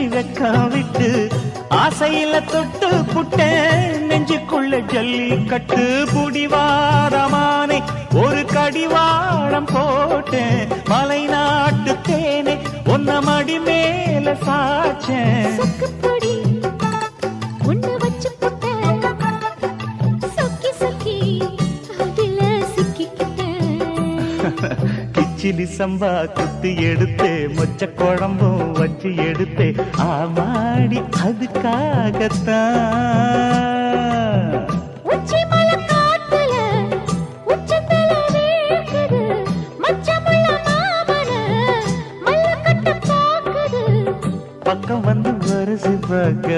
உச்சி வெக்கம் விட்டு ஆசையில தொட்டு புட்டேன் நெஞ்சுக்குள்ள ஜல்லி கட்டு புடிவாரமானே ஒரு கடிவாளம் போட்டேன் மலை நாட்டு தேனே ஒன்ன மடி மேல சாச்சேன் கிச்சிலி சம்பா குத்தி எடுத்தே மொச்ச குழம்பும் வச்சு எடுத்தே ஆமாடி அதுக்காகத்தான் பக்கம் வந்து வருது பார்க்க